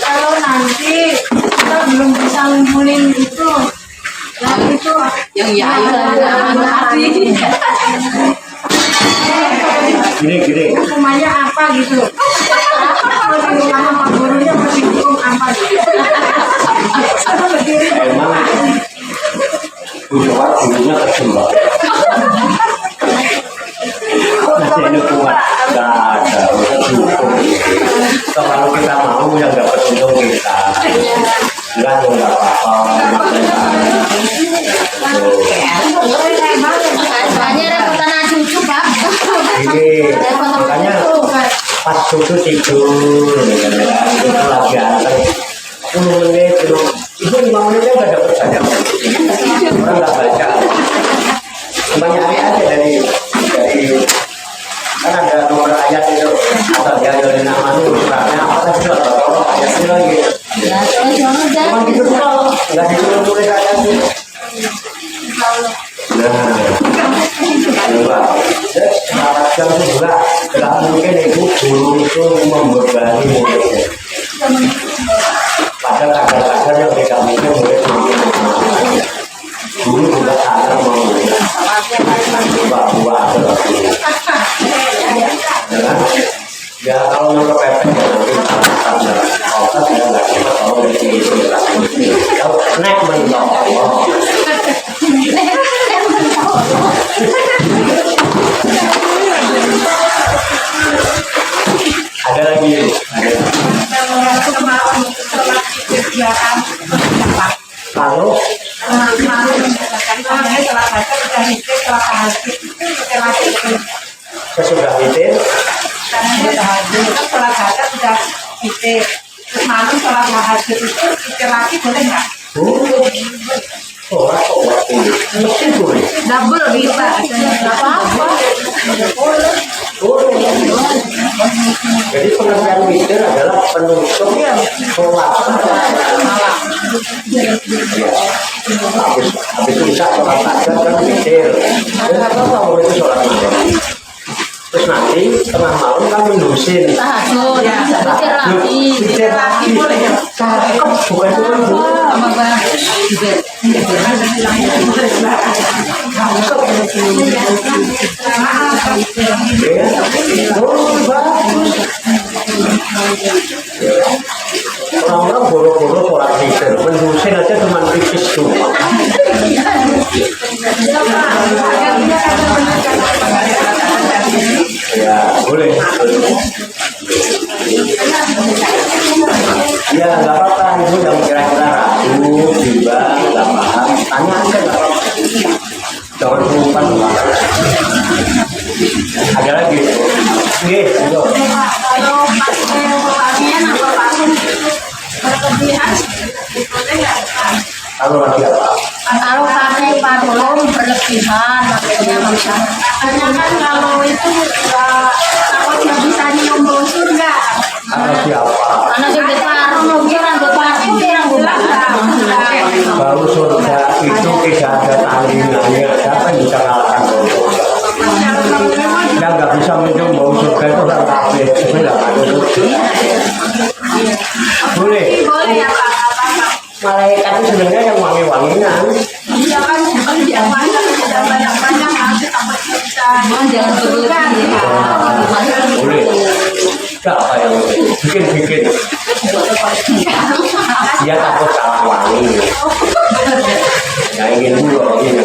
kalau nanti kita belum bisa ngumpulin itu yang gini hukumannya apa gitu sama gurunya masih hukum apa gitu emang gurunya kecil masih ada kuat nggak ada hukum kalau kita mau yang dapat untung kita nggak apa-apa soalnya rebutan cucu pak ini makanya pas cucu tidur itu lagi anteng 10 menit itu 5 menitnya nggak dapat saja orang nggak baca cuma nyari aja dari kan ada nomor ayat itu asal dia dari nama itu suratnya apa tadi kalau ayatnya lagi cuma gitu nggak disuruh tulis ayatnya jam sebelah tidak mungkin ibu guru itu membebani muridnya padahal kadang-kadang yang tidak mungkin murid guru juga ada mau bahwa ya kalau mau kepepet nanti otak ya nggak cuma kalau dari sini kalau naik mentok ada lagi kalau sesudah witir setelah baca sudah witir terus malam setelah tahajud itu witir lagi boleh nggak? waktu mesti boleh double bisa. Nggak apa-apa. Boleh. Jadi pengertian witir adalah penutup sholat. Habis itu bisa sholat hajat kan witir. Dan apa itu sholat malam. Terus nanti tengah malam kan menusin. Tahajud, Witir lagi. Boleh ya? Cakep, bukan cuma bu. sama bang. Bagus. Orang-orang boro-boro sholat witir, menusin aja cuma tipis tuh. Ya boleh. Ya nggak apa-apa, itu yang kira-kira ragu, bimbang, nggak paham, tanya aja nggak apa-apa. Jangan umpan. Ada lagi? Iya, Kalau pakai wangian atau parfum berlebihan, boleh nggak? kalau lagi apa? Kalau pakai parfum berlebihan, makanya Katanya kan kalau itu nggak bisa nyium bau surga. Karena siapa? karena sudah parfum, orang parfum, orang Bau surga itu tidak ada tandingannya. Siapa yang bisa kalahkan bau surga? Yang nggak bisa mencium bau surga itu orang kafir. Sudah ada surga. Boleh. Boleh ya Pak? Malaikat itu sebenarnya yang wangi-wangian. Iya kan yang banyak nanti tambah bisa. jangan berlebihan. Boleh. Siapa yang bikin? Dia takut salah wangi. Yang ingin dulu ini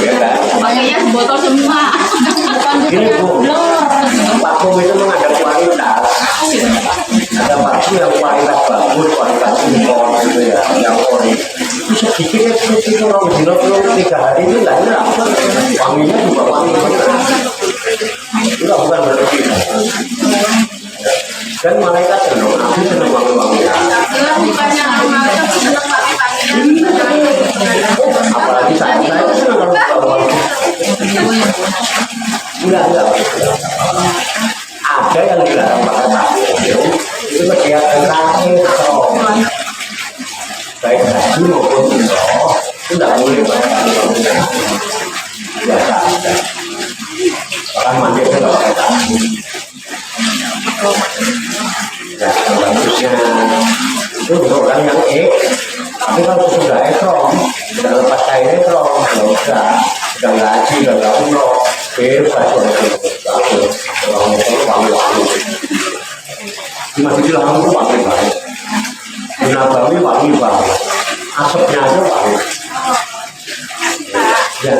ya kan. Makanya botol semua. Gini Bu, parfum itu ada kualitas. Ada parfum yang kualitas bagus, kualitas impor gitu ya, yang ori. Sedikit itu orang dino belum 3 hari itu nggak enak. Wanginya juga wangi benar. Itu bukan berlebihan. Dan malaikat senang, aku senang wangi-wangian. Bukannya malaikat senang pakai pakaian. Apalagi saya itu senang kalau bawa. Enggak. Ada yang dilarang pakai parfum. Itu kegiatan retro. Baik haji maupun umroh itu tidak boleh pakai parfum. Biasa aja. Orang mandi itu nggak pakai parfum. Ya, bagusnya itu untuk orang yang tapi kalau sudah ekrom, sudah lepas kain ekrom, nggak usah, sudah ngaji, sudah umroh, bebas bagus, orang itu wangi-wangi. Di Masjidil Haram itu wangi banget, di Nabawi wangi banget, asapnya aja wangi. Ya,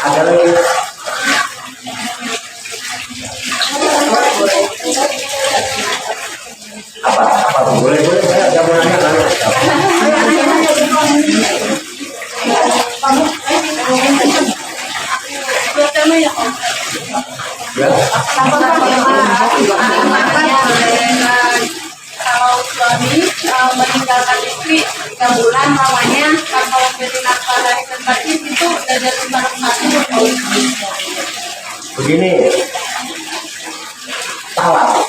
ada lagi. Apa boleh saya ada mau nanya. Ya. Kalau suami meninggalkan istri 3 bulan lamanya tanpa memberi nafkah dari tempat itu dari lembar satu. Begini, talak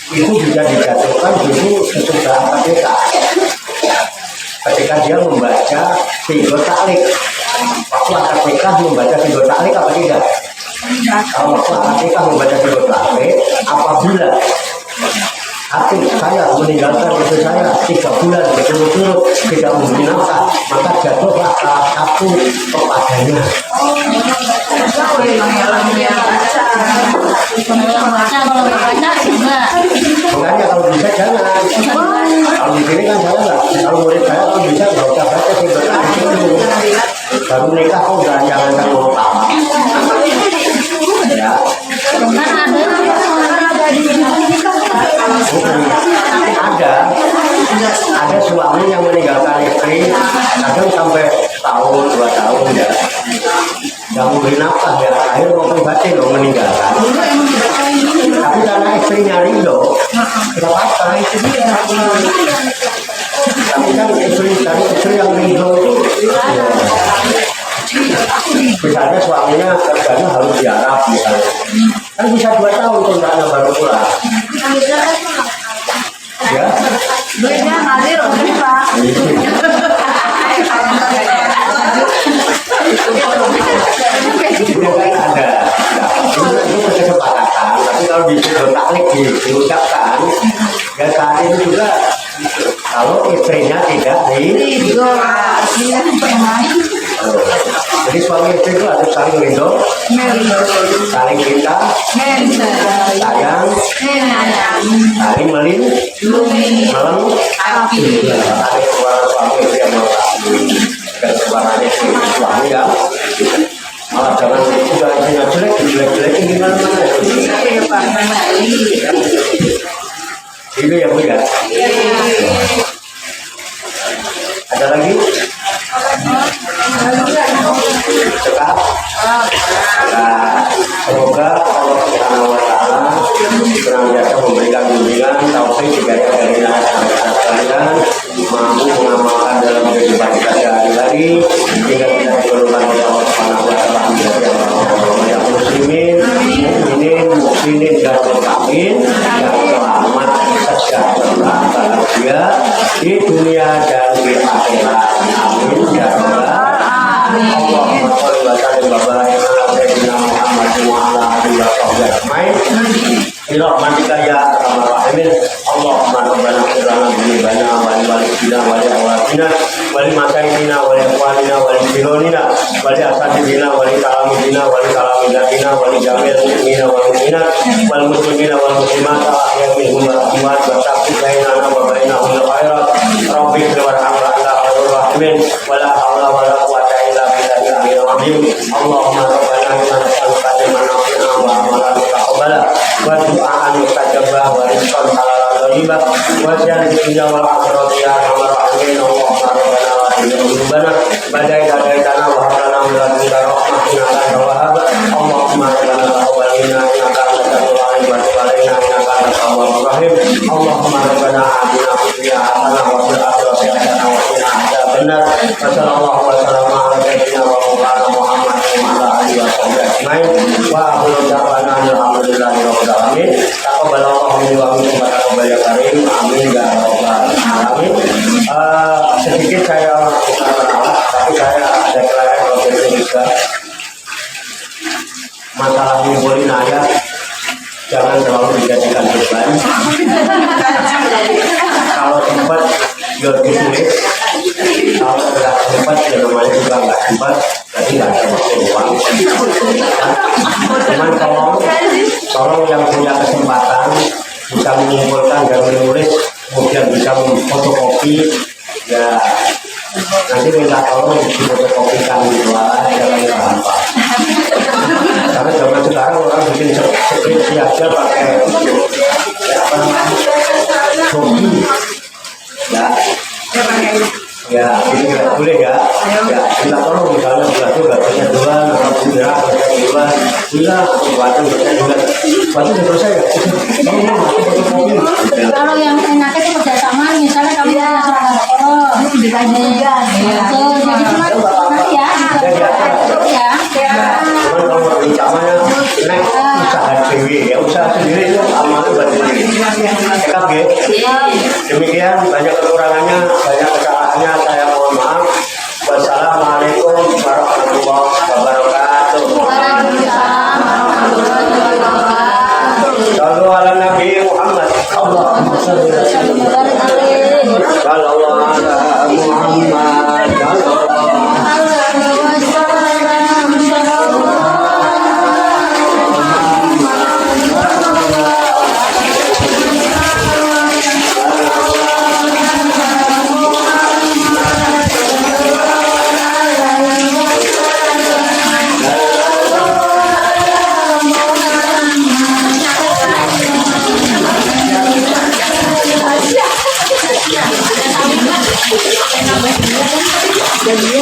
itu juga dijatuhkan dulu sesudah ketika dia membaca tiga taklik. Waktu akad nikah membaca tiga taklik apa tidak? Kalau waktu akad nikah membaca tiga taklik, apabila aku saya meninggalkan istri saya 3 bulan berturut-turut tidak memberi nafkah, maka jatuhlah salah satu kepadanya. Makanya kalau bisa jangan. Kalau di sini kan saya nggak. Kalau murid saya kalau bisa nggak usah baca tiga taklik dulu. Baru nikah kok jangan mau tamat. Ya. Ada suami yang meninggalkan istri kadang sampai tahun 2 tahun ya, nggak memberi nafkah ya, akhir maupun batin loh meninggalkan. Tapi karena istrinya ridho, tidak apa-apa itu dia. Tapi kan istri yang ridho itu ya, Misalnya suaminya kerjanya harus di Arab misalnya. Kan bisa 2 tahun kontraknya baru pulang. Ya. Duitnya ngalir Pak. Itu kan ada. Itu kesepakatan. Tapi kalau disuruh taklik diucapkan, ya saat itu juga kalau istrinya tidak jadi suami istri itu harus saling ridho, saling cinta, sayang, saling melindungi, melengkapi. Ada suara suami istri yang melengkapi dan suaranya suami ya. Malah jangan sudah istrinya jelek-jelekin gimana-mana ya. Itu yang Bu ya. Ada lagi? Cekap. Nah, semoga Allah Subhanahu wa taala senantiasa memberikan bimbingan taufik hidayah dari anak-anak sekalian mampu mengamalkan dalam kehidupan kita sehari-hari hingga kita diperlukan oleh Allah Subhanahu wa taala menjadi orang muslimin, mukminin, mukminin dan mukmin yang selamat sejahtera bahagia di dunia dan di akhirat. Amin ya rabbal alamin. Allahumma shalli wa sallim wa barik ala sayyidina Muhammad wa ala alihi wa sahbihi ajmain. Birahmatika ya arhamar rahimin. Allahumma rabbana ighfir lana dzunubana wa li walidina wa li awladina wa li masayidina wa li ikhwanina wa li jironina wa li asatidina wa li talamidina wa li talamidatina wa li jami'il mu'minina wal mu'minat wal muslimina wal muslimat ahya'i minhum wal amwat wa taqi bainana wa bainahum bil khairat. Rabbi ighfir warhamna anta khairur rahimin wa la haula wa la quwwata illa billahil azim. Allahumma rabbana inna nas'aluka ilman nafi'an wa amalan mutaqabbala wa du'aan mustajabah wa rizqan halalan thayyibah wa ziyadatan fid dunya wal akhirati ya arhamar rahimin. Allahumma rabbana wa qulubana badai hadaitana wa hab lana min ladunka rahmah innaka antal wahhab. Allahumma rabbana taqabbal minna innaka antas samiul alim wa tub alaina innaka antat tawwabur rahim. Allahumma rabbana atina fid dunya hasanah wa fil akhirati hasanah wa qina adzabannar. Wa sallallahu wa sallama ala sayyidina wa maulana Muhammad wa ala alihi wa sahbihi ajmain. Wa akhiru da'wana alhamdulillahi rabbil alamin. Taqabbalallahu minni wa minkum wa taqabbal ya karim. Amin ya rabbal alamin. Sedikit saya tapi saya ada kelainan kalau juga masalah ngumpulin ayat jangan terlalu dijadikan beban. Kalau sempat ya ditulis, kalau tidak sempat ya namanya juga nggak sempat, jadi nggak ada waktu luang. Cuman tolong yang punya kesempatan bisa mengumpulkan dan menulis, kemudian bisa memfotokopi, ya nanti minta tolong difotokopikan gitu lah, jangan gampang. Karena zaman sekarang orang bikin skripsi aja pakai apa namanya Adobe, ya ini nggak boleh ya. Ya minta tolong misalnya belajar bacanya duluan atau tidak baca duluan, bila baca duluan, baca sudah selesai ya. Kalau yang enaknya itu kerjasama, misalnya kamu punya saudara orang dibanding, jadi cuma nanti ya, ya. Cuman kalau rencananya naik usaha dewi ya, usaha sendiri itu amalnya buat sendiri. Cekap ya. Demikian banyak kekurangannya, banyak kesalahannya, saya mohon maaf. Wassalamualaikum warahmatullahi wabarakatuh. Sallu ala Nabi Muhammad. Allahumma shalli ala Muhammad. Jadi